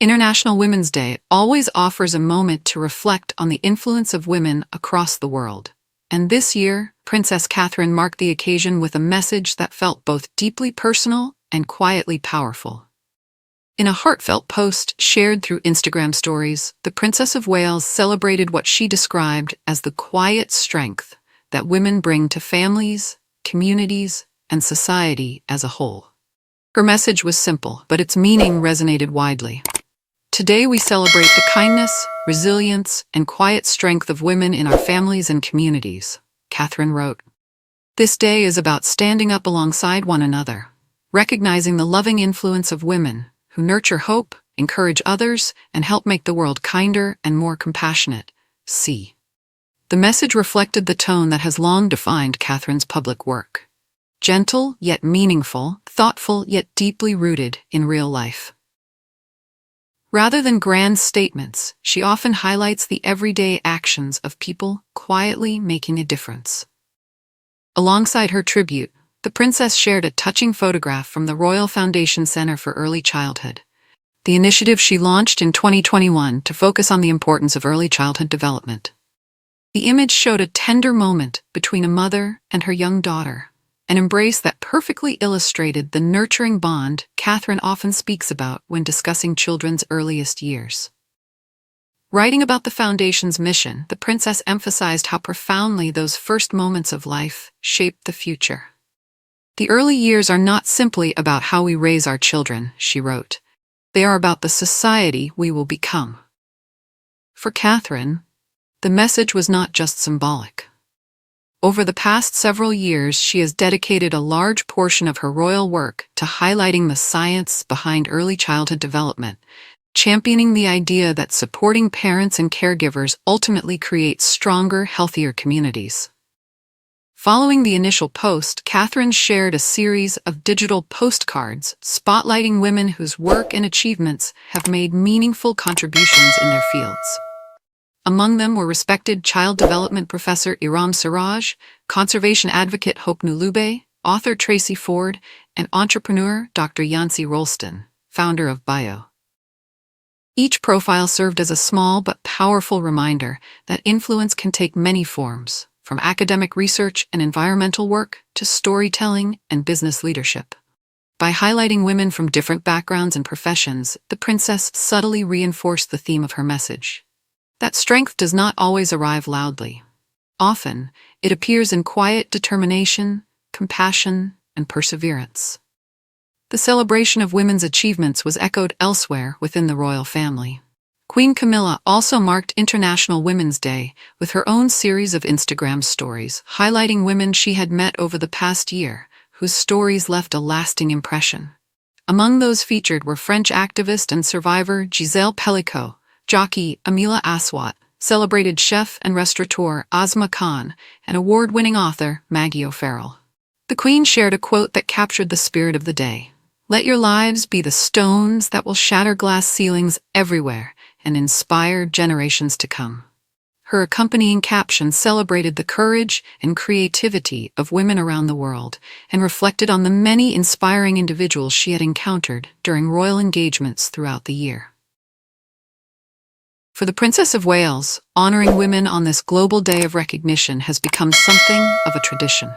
International Women's Day always offers a moment to reflect on the influence of women across the world. And this year, Princess Catherine marked the occasion with a message that felt both deeply personal and quietly powerful. In a heartfelt post shared through Instagram stories, the Princess of Wales celebrated what she described as the quiet strength that women bring to families, communities, and society as a whole. Her message was simple, but its meaning resonated widely. Today we celebrate the kindness, resilience, and quiet strength of women in our families and communities, Catherine wrote. This day is about standing up alongside one another, recognizing the loving influence of women who nurture hope, encourage others, and help make the world kinder and more compassionate. See. The message reflected the tone that has long defined Catherine's public work. Gentle yet meaningful, thoughtful yet deeply rooted in real life. Rather than grand statements, she often highlights the everyday actions of people quietly making a difference. Alongside her tribute, the princess shared a touching photograph from the Royal Foundation Center for Early Childhood, the initiative she launched in 2021 to focus on the importance of early childhood development. The image showed a tender moment between a mother and her young daughter, an embrace that perfectly illustrated the nurturing bond Catherine often speaks about when discussing children's earliest years. Writing about the Foundation's mission, the princess emphasized how profoundly those first moments of life shaped the future. The early years are not simply about how we raise our children, she wrote. They are about the society we will become. For Catherine, the message was not just symbolic. Over the past several years, she has dedicated a large portion of her royal work to highlighting the science behind early childhood development, championing the idea that supporting parents and caregivers ultimately creates stronger, healthier communities. Following the initial post, Catherine shared a series of digital postcards spotlighting women whose work and achievements have made meaningful contributions in their fields. Among them were respected child development professor Iram Siraj, conservation advocate Hope Nulube, author Tracy Ford, and entrepreneur Dr. Yancy Rolston, founder of Bio. Each profile served as a small but powerful reminder that influence can take many forms, from academic research and environmental work to storytelling and business leadership. By highlighting women from different backgrounds and professions, the princess subtly reinforced the theme of her message. That strength does not always arrive loudly. Often, it appears in quiet determination, compassion, and perseverance. The celebration of women's achievements was echoed elsewhere within the royal family. Queen Camilla also marked International Women's Day with her own series of Instagram stories, highlighting women she had met over the past year, whose stories left a lasting impression. Among those featured were French activist and survivor Gisèle Pellicot, jockey Amila Aswat, celebrated chef and restaurateur Azma Khan, and award-winning author Maggie O'Farrell. The Queen shared a quote that captured the spirit of the day. "Let your lives be the stones that will shatter glass ceilings everywhere and inspire generations to come." Her accompanying caption celebrated the courage and creativity of women around the world and reflected on the many inspiring individuals she had encountered during royal engagements throughout the year. For the Princess of Wales, honoring women on this global day of recognition has become something of a tradition.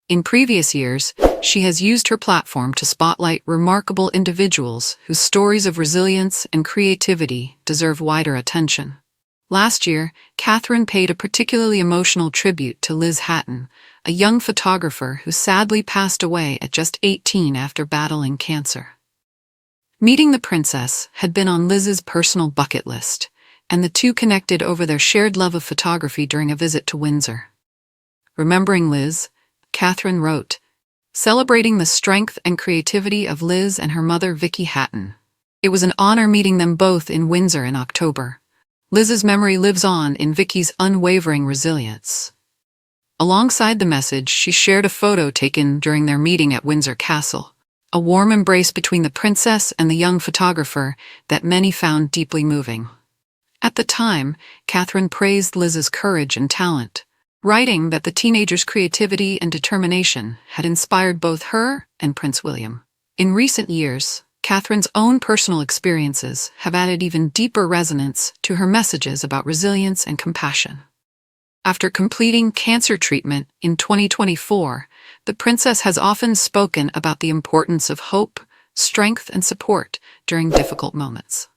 In previous years, she has used her platform to spotlight remarkable individuals whose stories of resilience and creativity deserve wider attention. Last year, Catherine paid a particularly emotional tribute to Liz Hatton, a young photographer who sadly passed away at just 18 after battling cancer. Meeting the princess had been on Liz's personal bucket list, and the two connected over their shared love of photography during a visit to Windsor. Remembering Liz, Catherine wrote, celebrating the strength and creativity of Liz and her mother Vicky Hatton. It was an honor meeting them both in Windsor in October. Liz's memory lives on in Vicky's unwavering resilience. Alongside the message, she shared a photo taken during their meeting at Windsor Castle, a warm embrace between the princess and the young photographer that many found deeply moving. At the time, Catherine praised Liz's courage and talent, writing that the teenager's creativity and determination had inspired both her and Prince William. In recent years, Catherine's own personal experiences have added even deeper resonance to her messages about resilience and compassion. After completing cancer treatment in 2024, the princess has often spoken about the importance of hope, strength, and support during difficult moments.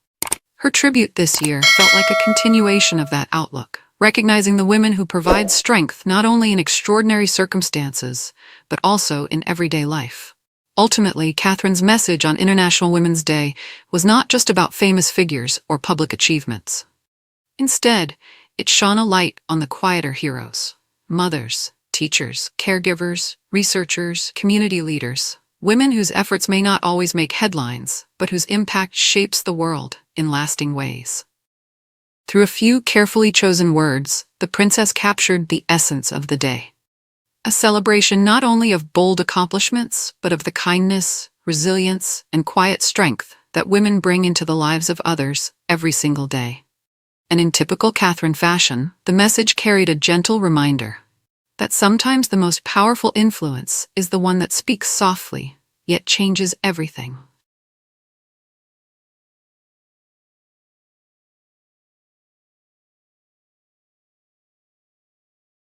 Her tribute this year felt like a continuation of that outlook, recognizing the women who provide strength not only in extraordinary circumstances, but also in everyday life. Ultimately, Catherine's message on International Women's Day was not just about famous figures or public achievements. Instead, it shone a light on the quieter heroes: mothers, teachers, caregivers, researchers, community leaders, women whose efforts may not always make headlines, but whose impact shapes the world in lasting ways. Through a few carefully chosen words, the princess captured the essence of the day. A celebration not only of bold accomplishments, but of the kindness, resilience, and quiet strength that women bring into the lives of others every single day. And in typical Catherine fashion, the message carried a gentle reminder that sometimes the most powerful influence is the one that speaks softly, yet changes everything.